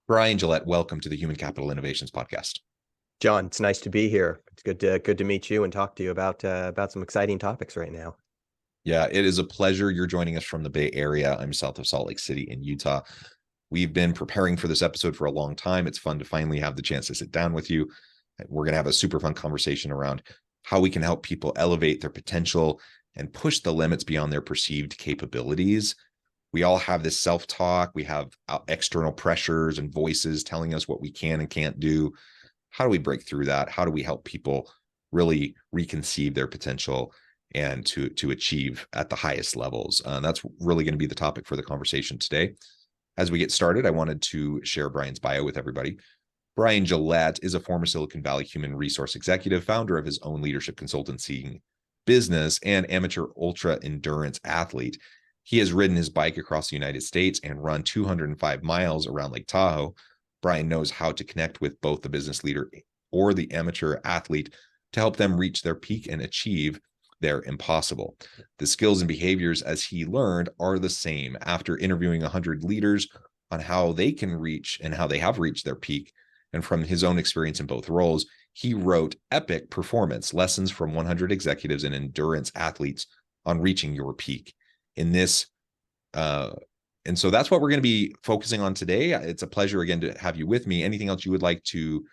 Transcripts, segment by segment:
Bryan Gillette, welcome to the Human Capital Innovations Podcast. John, it's nice to be here. It's good to meet you and talk to you about some exciting topics right now. Yeah, it is a pleasure. You're joining us from the Bay Area. I'm south of Salt Lake City in Utah. We've been preparing for this episode for a long time. It's fun to finally have the chance to sit down with you. We're going to have a super fun conversation around how we can help people elevate their potential and push the limits beyond their perceived capabilities. We all have this self-talk. We have external pressures and voices telling us what we can and can't do. How do we break through that? How do we help people really reconceive their potential and to achieve at the highest levels? That's really going to be the topic for the conversation today. As we get started, I wanted to share Bryan's bio with everybody. Bryan Gillette is a former Silicon Valley human resource executive, founder of his own leadership consultancy business, and amateur ultra endurance athlete. He has ridden his bike across the United States and run 205 miles around Lake Tahoe. Bryan knows how to connect with both the business leader or the amateur athlete to help them reach their peak and achieve their impossible. The skills and behaviors, as he learned, are the same. After interviewing 100 leaders on how they can reach and how they have reached their peak, and from his own experience in both roles, he wrote Epic Performance: Lessons from 100 Executives and Endurance Athletes on Reaching Your Peak. In this And so that's what we're going to be focusing on today. It's a pleasure again to have you with me. Anything else you would like to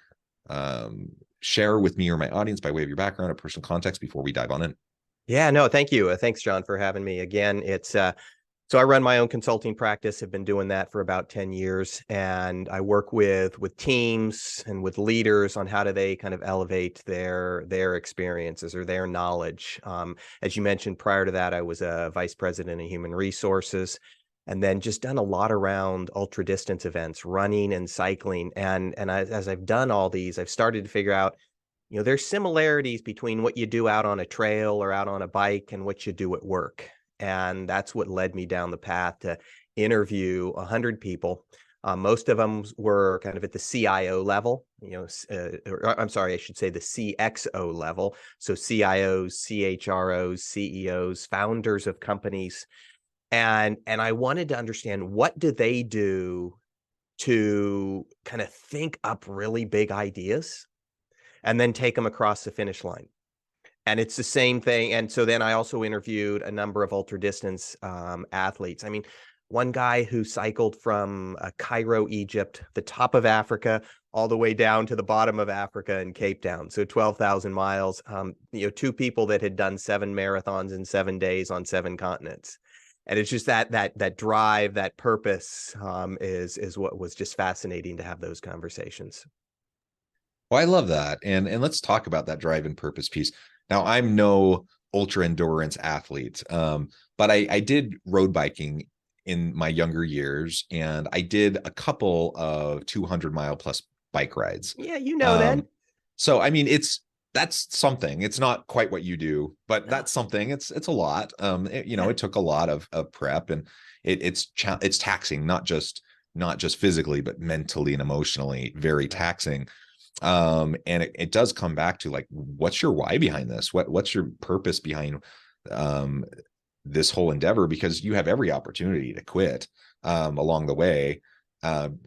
share with me or my audience by way of your background or personal context before we dive on in? Yeah, no, thank you. Thanks, John, for having me again. So I run my own consulting practice, have been doing that for about 10 years, and I work with teams and with leaders on how do they kind of elevate their experiences or their knowledge. As you mentioned, prior to that, I was a vice president of human resources, and then just done a lot around ultra distance events, running and cycling. As I've done all these, I've started to figure out, there's similarities between what you do out on a trail or out on a bike and what you do at work. And that's what led me down the path to interview 100 people. Most of them were kind of at the CIO level, I'm sorry, I should say the CXO level. So CIOs, CHROs, CEOs, founders of companies. And I wanted to understand, what do they do to kind of think up really big ideas and then take them across the finish line. And it's the same thing. And so then I also interviewed a number of ultra distance athletes. I mean, one guy who cycled from Cairo, Egypt, the top of Africa, all the way down to the bottom of Africa in Cape Town. So 12,000 miles, two people that had done 7 marathons in 7 days on 7 continents. And it's just that drive, that purpose is what was just fascinating to have those conversations. Well, I love that. And let's talk about that drive and purpose piece. Now, I'm no ultra endurance athlete, but I did road biking in my younger years, and I did a couple of 200-mile plus bike rides. Yeah, then. So, I mean, that's something. It's not quite what you do, but that's something. It's a lot. It took a lot of prep, and it's taxing, not just physically, but mentally and emotionally, very taxing. And it does come back to, like, what's your why behind this? What's your purpose behind this whole endeavor? Because you have every opportunity to quit along the way,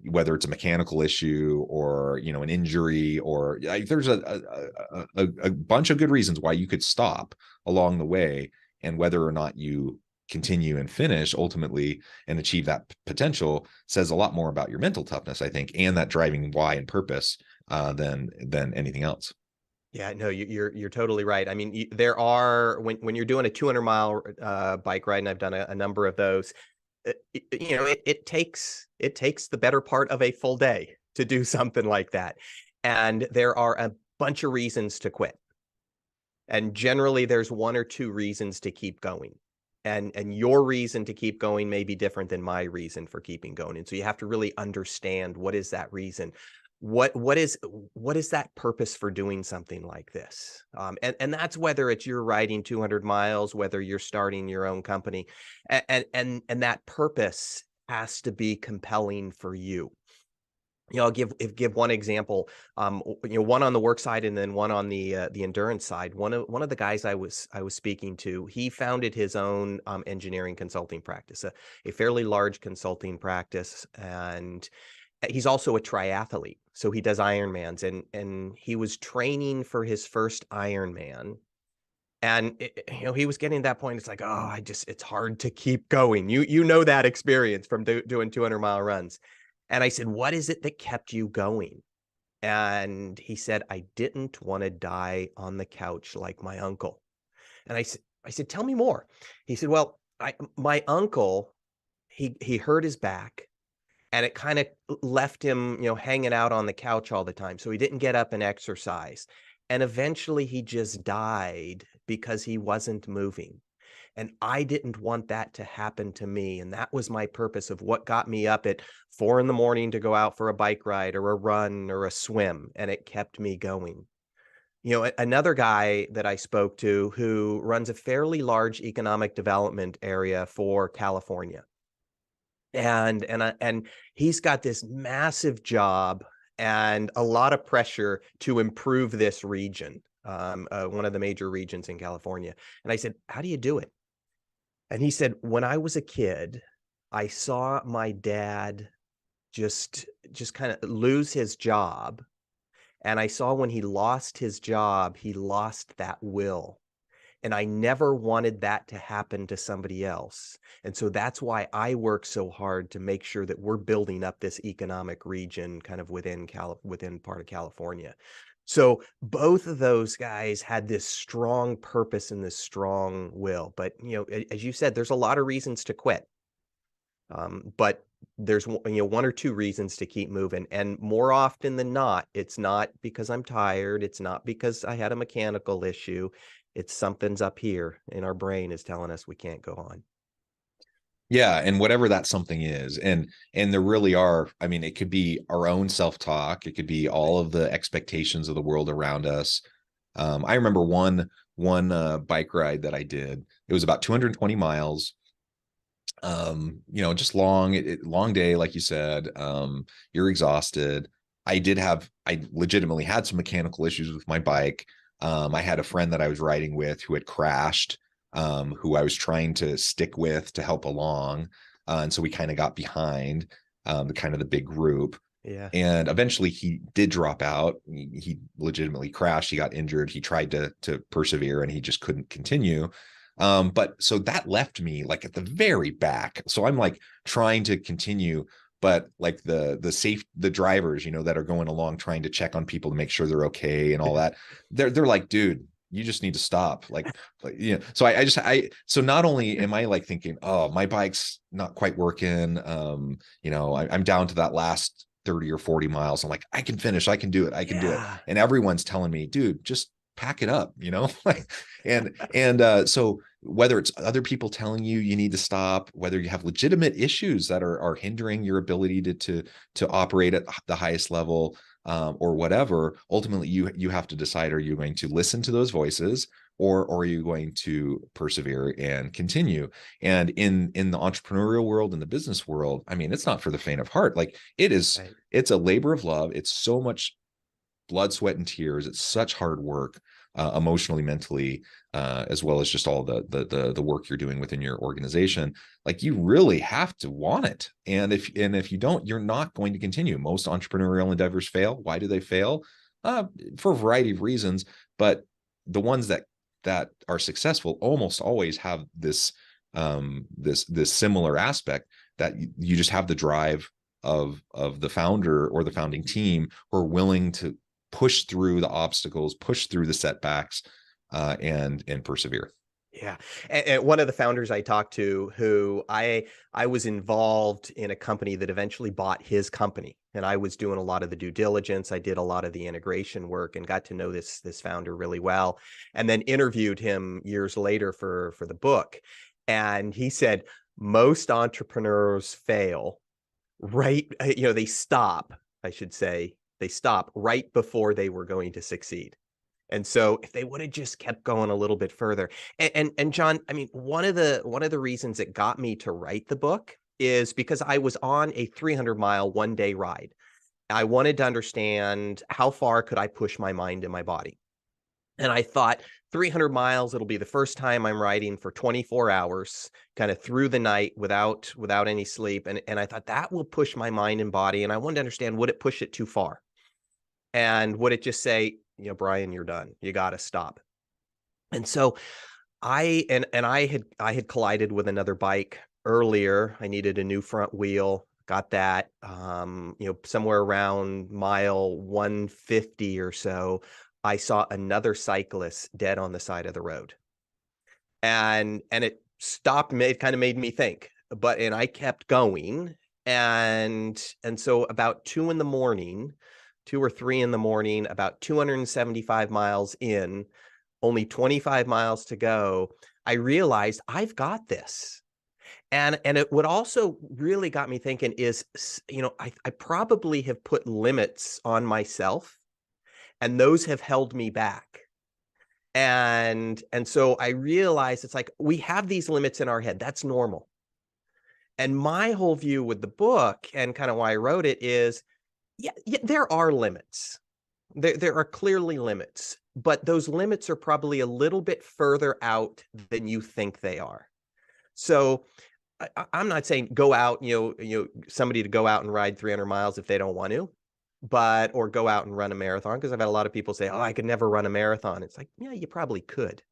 whether it's a mechanical issue or an injury, or there's a bunch of good reasons why you could stop along the way. And whether or not you continue and finish ultimately and achieve that potential says a lot more about your mental toughness, I think, and that driving why and purpose than anything else. Yeah, no, you're totally right. I mean, there are, when you're doing a 200-mile bike ride, and I've done a number of those, it takes the better part of a full day to do something like that. And there are a bunch of reasons to quit. And generally there's 1 or 2 reasons to keep going. And your reason to keep going may be different than my reason for keeping going. And so you have to really understand, what is that reason? What is that purpose for doing something like this? And that's whether it's you're riding 200 miles, whether you're starting your own company, and that purpose has to be compelling for you. I'll give one example. One on the work side and then one on the endurance side. One of the guys I was speaking to, he founded his own engineering consulting practice, a fairly large consulting practice, and he's also a triathlete. So he does Ironmans, and he was training for his first Ironman. And he was getting to that point. It's like, oh, it's hard to keep going. You know that experience from doing 200-mile runs. And I said, what is it that kept you going? And he said, I didn't want to die on the couch like my uncle. And I said, tell me more. He said, well, my uncle, he hurt his back, and it kind of left him, hanging out on the couch all the time. So he didn't get up and exercise. And eventually he just died because he wasn't moving. And I didn't want that to happen to me. And that was my purpose of what got me up at 4 a.m. to go out for a bike ride or a run or a swim. And it kept me going. Another guy that I spoke to who runs a fairly large economic development area for California. And he's got this massive job and a lot of pressure to improve this region, one of the major regions in California. And I said, how do you do it? And he said, when I was a kid, I saw my dad just kind of lose his job. And I saw when he lost his job, he lost that will. And I never wanted that to happen to somebody else. And so that's why I work so hard to make sure that we're building up this economic region kind of within part of California. So both of those guys had this strong purpose and this strong will. But, as you said, there's a lot of reasons to quit. But there's one or two reasons to keep moving. And more often than not, it's not because I'm tired. It's not because I had a mechanical issue. It's something's up here in our brain is telling us we can't go on. Yeah, and whatever that something is, and there really are. I mean, it could be our own self-talk. It could be all of the expectations of the world around us. I remember one bike ride that I did. It was about 220 miles. Just long day, like you said. You're exhausted. I legitimately had some mechanical issues with my bike. I had a friend that I was riding with who had crashed, who I was trying to stick with to help along. And so we kind of got behind the big group. Yeah. And eventually he did drop out. He legitimately crashed. He got injured. He tried to persevere and he just couldn't continue. But so that left me like at the very back. So I'm like trying to continue, but like the drivers, that are going along trying to check on people to make sure they're okay and all that, they're like, dude, you just need to stop. So so not only am I like thinking, oh, my bike's not quite working. I'm down to that last 30 or 40 miles. I'm like, I can finish. I can do it. I can do it. And everyone's telling me, dude, just pack it up, so whether it's other people telling you need to stop, whether you have legitimate issues that are hindering your ability to operate at the highest level, or whatever, ultimately you have to decide, are you going to listen to those voices, or are you going to persevere and continue? And in the entrepreneurial world, in the business world, I mean, it's not for the faint of heart. Like it's a labor of love. It's so much blood, sweat, and tears. It's such hard work, emotionally, mentally, as well as just all the work you're doing within your organization. Like you really have to want it. And if you don't, you're not going to continue. Most entrepreneurial endeavors fail. Why do they fail? For a variety of reasons, but the ones that are successful almost always have this similar aspect, that you just have the drive of the founder or the founding team who are willing to push through the obstacles, push through the setbacks, and persevere. Yeah. And one of the founders I talked to, who I was involved in a company that eventually bought his company, and I was doing a lot of the due diligence. I did a lot of the integration work and got to know this founder really well, and then interviewed him years later for the book. And he said, most entrepreneurs fail right, they stop, I should say, they stop right before they were going to succeed. And so if they would have just kept going a little bit further, and John, I mean, one of the reasons it got me to write the book is because I was on a 300-mile one-day ride. I wanted to understand how far could I push my mind and my body. And I thought 300 miles, it'll be the first time I'm riding for 24 hours, kind of through the night without any sleep. And I thought that will push my mind and body. And I wanted to understand, would it push it too far? And would it just say, you know, Bryan, you're done. You got to stop. And so I had collided with another bike earlier. I needed a new front wheel, got that, you know, somewhere around mile 150 or so. I saw another cyclist dead on the side of the road. And it stopped me. It kind of made me think, and I kept going. And so about 2 in the morning, 2 or 3 in the morning, about 275 miles in, only 25 miles to go, I realized I've got this. And it what also really got me thinking is, you know, I probably have put limits on myself, and those have held me back. And so I realized it's like we have these limits in our head. That's normal. And my whole view with the book and kind of why I wrote it is, yeah, there are limits. There are clearly limits, but those limits are probably a little bit further out than you think they are. So I'm not saying go out, somebody to go out and ride 300 miles if they don't want to, or go out and run a marathon. Because I've had a lot of people say, "Oh, I could never run a marathon." It's like, yeah, you probably could,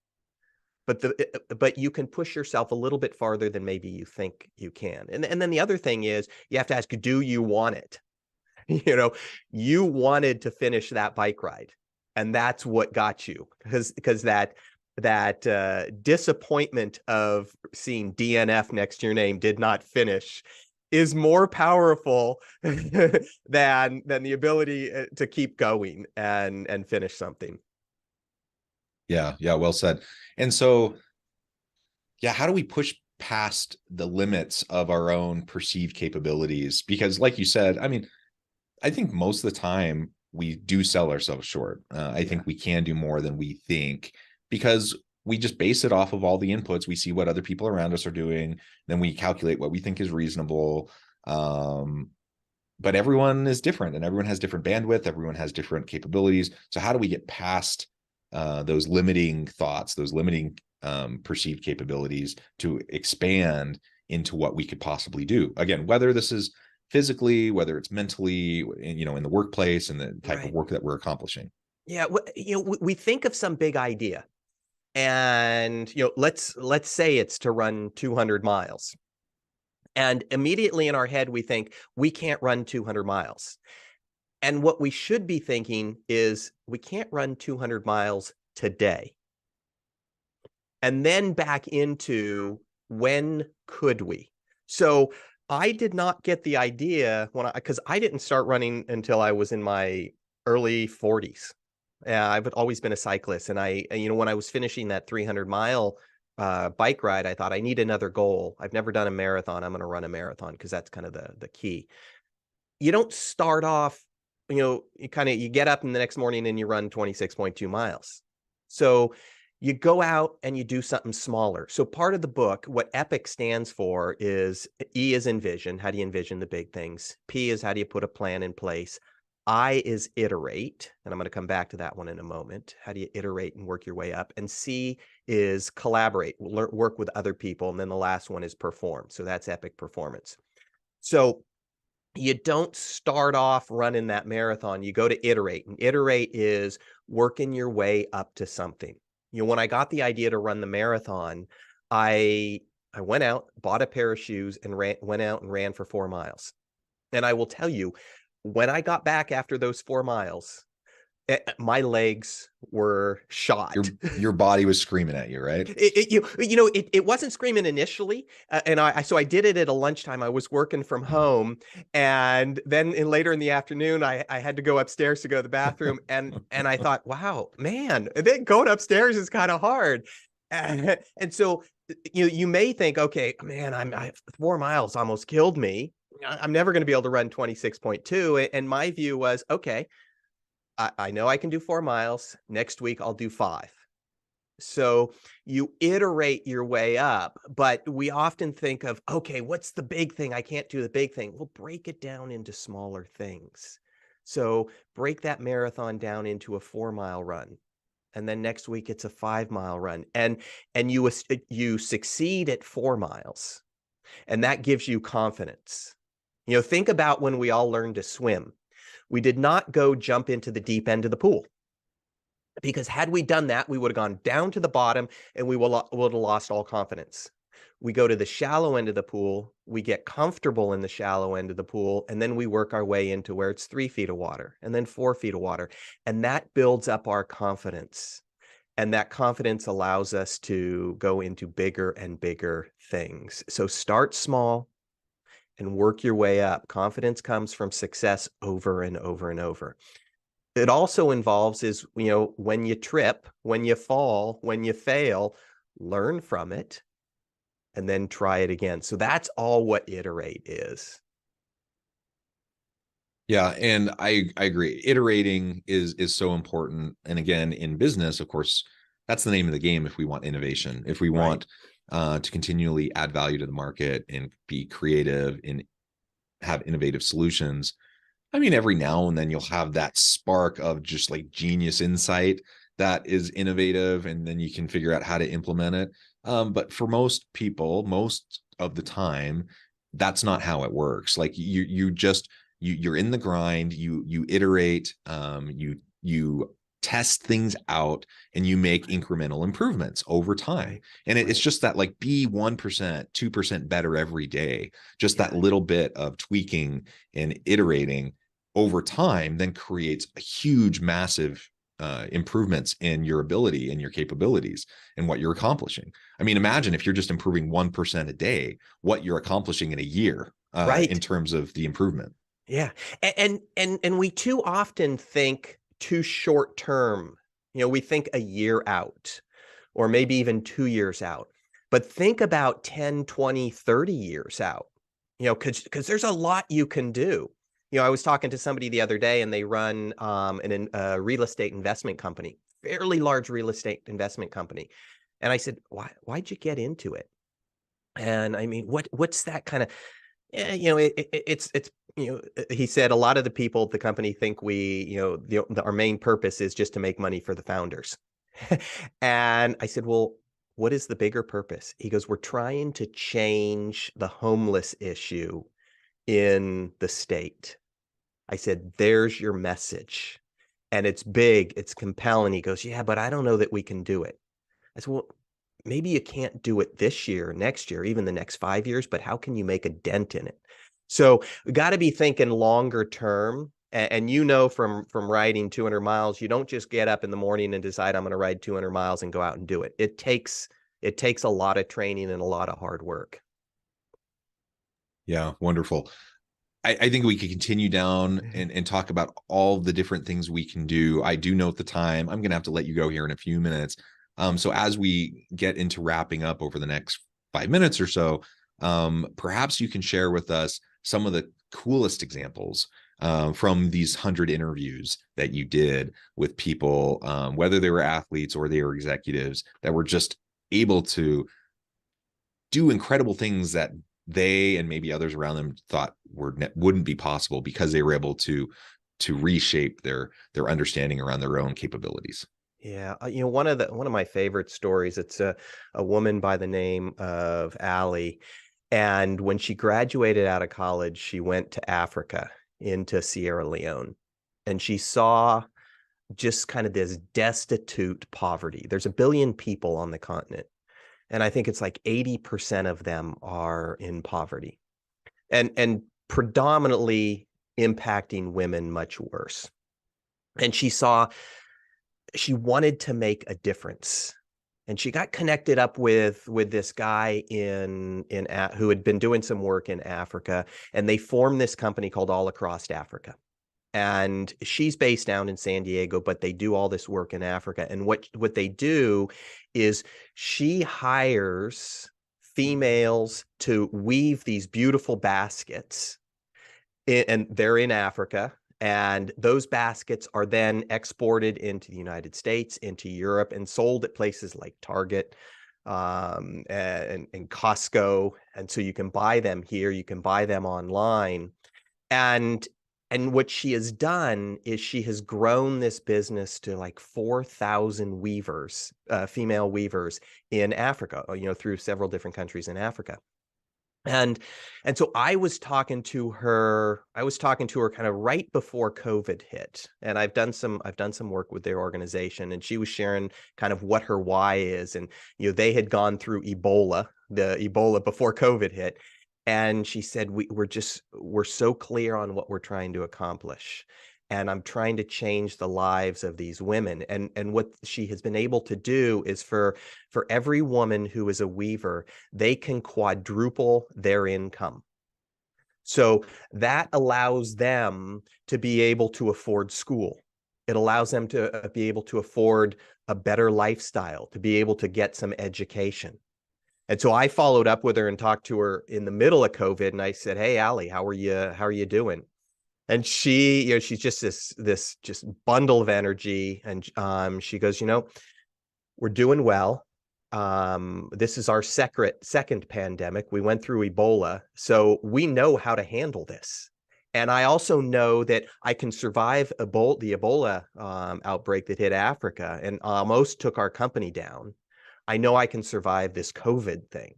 but you can push yourself a little bit farther than maybe you think you can. And then the other thing is you have to ask, do you want it? You know, you wanted to finish that bike ride, and that's what got you, because that disappointment of seeing DNF next to your name, did not finish, is more powerful than the ability to keep going and finish something. Yeah, well said. And so, yeah, how do we push past the limits of our own perceived capabilities? Because like you said, I mean, I think most of the time we do sell ourselves short. I think we can do more than we think, because we just base it off of all the inputs. We see what other people around us are doing, then we calculate what we think is reasonable. But everyone is different, and everyone has different bandwidth. Everyone has different capabilities. So how do we get past those limiting thoughts, those limiting perceived capabilities, to expand into what we could possibly do? Again, whether this is physically, whether it's mentally, in the workplace and the type of work that we're accomplishing. Yeah, we think of some big idea, and let's say it's to run 200 miles. And immediately in our head, we think we can't run 200 miles. And what we should be thinking is we can't run 200 miles today. And then back into, when could we? So I did not get the idea because I didn't start running until I was in my early 40s. I've always been a cyclist. And when I was finishing that 300-mile bike ride, I thought I need another goal. I've never done a marathon. I'm going to run a marathon, because that's kind of the key. You don't start off, you get up in the next morning and you run 26.2 miles. So you go out and you do something smaller. So part of the book, what EPIC stands for, is E is envision. How do you envision the big things? P is how do you put a plan in place? I is iterate, and I'm going to come back to that one in a moment. How do you iterate and work your way up? And C is collaborate, work with other people. And then the last one is perform. So that's EPIC performance. So you don't start off running that marathon. You go to iterate, and iterate is working your way up to something. When I got the idea to run the marathon, I went out, bought a pair of shoes, and went out and ran for 4 miles. And I will tell you, when I got back after those 4 miles, my legs were shot. Your body was screaming at you, right? It wasn't screaming initially, and so I did it at a lunchtime. I was working from home, and then later in the afternoon, I had to go upstairs to go to the bathroom, and I thought, wow, man, then going upstairs is kind of hard. And so you may think, okay, man, 4 miles almost killed me. I'm never going to be able to run 26.2. And my view was, okay, I know I can do 4 miles. Next week, I'll do 5. So you iterate your way up, but we often think of, okay, what's the big thing? I can't do the big thing. Well, break it down into smaller things. So break that marathon down into a 4-mile run. and then next week it's a 5-mile run, and you succeed at 4 miles, and that gives you confidence. You know, think about when we all learned to swim. We did not go jump into the deep end of the pool, because had we done that, we would have gone down to the bottom and we would have lost all confidence. We go to the shallow end of the pool, we get comfortable in the shallow end of the pool, and then we work our way into where it's 3 feet of water and then 4 feet of water. And that builds up our confidence. And that confidence allows us to go into bigger and bigger things. So start small and work your way up. Confidence comes from success over and over and over. It also involves is, you know, when you trip, when you fall, when you fail, learn from it and then try it again. So that's all what iterate is. Yeah, and I agree. Iterating is so important. And again, in business, of course, that's the name of the game if we want innovation. If we want to continually add value to the market and be creative and have innovative solutions. I mean, every now and then you'll have that spark of just like genius insight that is innovative, and then you can figure out how to implement it. But for most people, most of the time, that's not how it works. Like you're in the grind, you iterate, you test things out, and you make incremental improvements over time. And it's just that, like, be 1%, 2% better every day. Just that little bit of tweaking and iterating over time then creates a huge, massive improvements in your ability and your capabilities and what you're accomplishing. I mean, imagine if you're just improving 1% a day, what you're accomplishing in a year in terms of the improvement. Yeah. And we too often think too short term. You know, we think a year out or maybe even 2 years out. But think about 10, 20, 30 years out. You know, because there's a lot you can do. You know, I was talking to somebody the other day, and they run a real estate investment company, fairly large real estate investment company. And I said, why'd you get into it? And I mean, what's that kind of, you know, it's, you know, he said a lot of the people at the company think our main purpose is just to make money for the founders. And I said, well, what is the bigger purpose? He goes, we're trying to change the homeless issue in the state. I said, there's your message. And it's big, it's compelling. He goes, yeah, but I don't know that we can do it. I said, well, maybe you can't do it this year, next year, even the next 5 years, but how can you make a dent in it? So we got to be thinking longer term. And you know, from riding 200 miles, you don't just get up in the morning and decide I'm going to ride 200 miles and go out and do it. It takes a lot of training and a lot of hard work. Yeah, wonderful. I think we could continue down and talk about all the different things we can do. I do note the time. I'm going to have to let you go here in a few minutes. So as we get into wrapping up over the next 5 minutes or so, perhaps you can share with us some of the coolest examples from these 100 interviews that you did with people, whether they were athletes or they were executives, that were just able to do incredible things that they and maybe others around them thought wouldn't be possible because they were able to reshape their understanding around their own capabilities. Yeah, you know, one of my favorite stories, it's a woman by the name of Allie, and when she graduated out of college, she went to Africa, into Sierra Leone, and she saw just kind of this destitute poverty. There's 1 billion people on the continent, and I think it's like 80% of them are in poverty, and predominantly impacting women much worse. And she wanted to make a difference, and she got connected up with this guy who had been doing some work in Africa, and they formed this company called All Across Africa. And she's based down in San Diego, but they do all this work in Africa. And what they do is she hires females to weave these beautiful baskets, and they're in Africa. And those baskets are then exported into the United States, into Europe, and sold at places like Target and Costco. And so you can buy them here, you can buy them online. And And what she has done is she has grown this business to like 4,000 weavers, female weavers in Africa, through several different countries in Africa. And so I was talking to her kind of right before COVID hit. And I've done some work with their organization, and she was sharing kind of what her why is. And they had gone through the Ebola before COVID hit. And she said, we're so clear on what we're trying to accomplish. And I'm trying to change the lives of these women. And what she has been able to do is for every woman who is a weaver, they can quadruple their income. So that allows them to be able to afford school. It allows them to be able to afford a better lifestyle, to be able to get some education. And so I followed up with her and talked to her in the middle of COVID. And I said, "Hey, Allie, how are you doing?" And she, she's just this just bundle of energy. And she goes, "We're doing well. This is our second pandemic. We went through Ebola, so we know how to handle this. And I also know that I can survive the Ebola outbreak that hit Africa and almost took our company down. I know I can survive this COVID thing."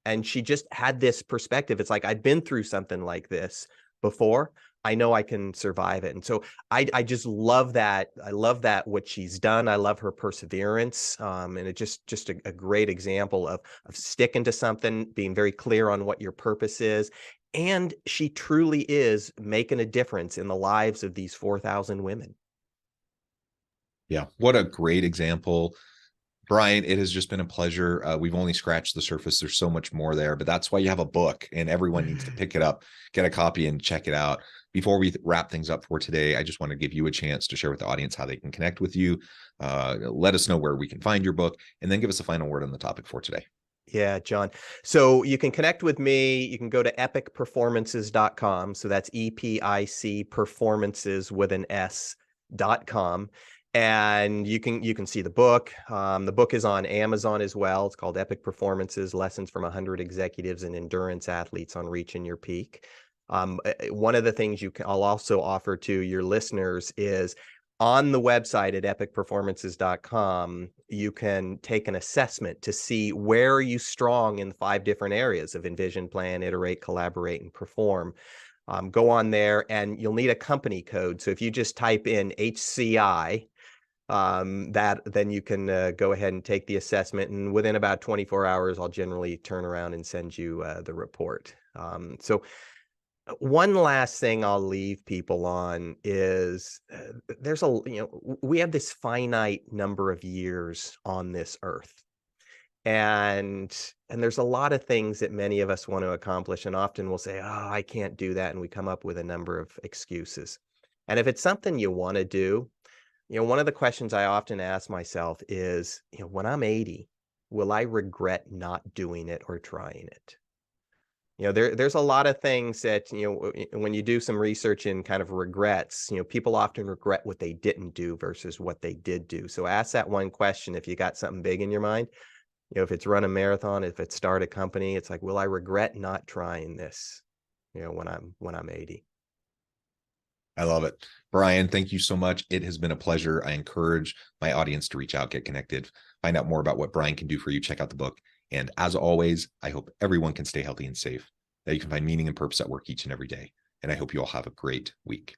And she just had this perspective. It's like, I'd been through something like this before. I know I can survive it. And so I just love that. I love that what she's done. I love her perseverance. And it's just a great example of sticking to something, being very clear on what your purpose is. And she truly is making a difference in the lives of these 4,000 women. Yeah, what a great example. Bryan, it has just been a pleasure. We've only scratched the surface. There's so much more there, but that's why you have a book, and everyone needs to pick it up, get a copy, and check it out. Before we wrap things up for today, I just want to give you a chance to share with the audience how they can connect with you. Let us know where we can find your book, and then give us a final word on the topic for today. Yeah, John. So you can connect with me. You can go to epicperformances.com. So that's EPIC performances with an S.com. And you can see the book. The book is on Amazon as well. It's called Epic Performances: Lessons from 100 Executives and Endurance Athletes on Reaching Your Peak. One of the things I'll also offer to your listeners is, on the website at epicperformances.com, you can take an assessment to see where are you strong in the 5 different areas of envision, plan, iterate, collaborate, and perform. Go on there, and you'll need a company code. So if you just type in HCI, then you can go ahead and take the assessment, and within about 24 hours, I'll generally turn around and send you the report. So one last thing I'll leave people on is we have this finite number of years on this earth. And there's a lot of things that many of us want to accomplish, and often we'll say, "Oh, I can't do that." And we come up with a number of excuses. And if it's something you want to do, one of the questions I often ask myself is, when I'm 80, will I regret not doing it or trying it? There's a lot of things that, when you do some research in kind of regrets, people often regret what they didn't do versus what they did do. So ask that one question if you got something big in your mind. If it's run a marathon, if it's start a company, it's like, will I regret not trying this, when I'm 80? I love it. Bryan, thank you so much. It has been a pleasure. I encourage my audience to reach out, get connected, find out more about what Bryan can do for you. Check out the book. And as always, I hope everyone can stay healthy and safe, that you can find meaning and purpose at work each and every day. And I hope you all have a great week.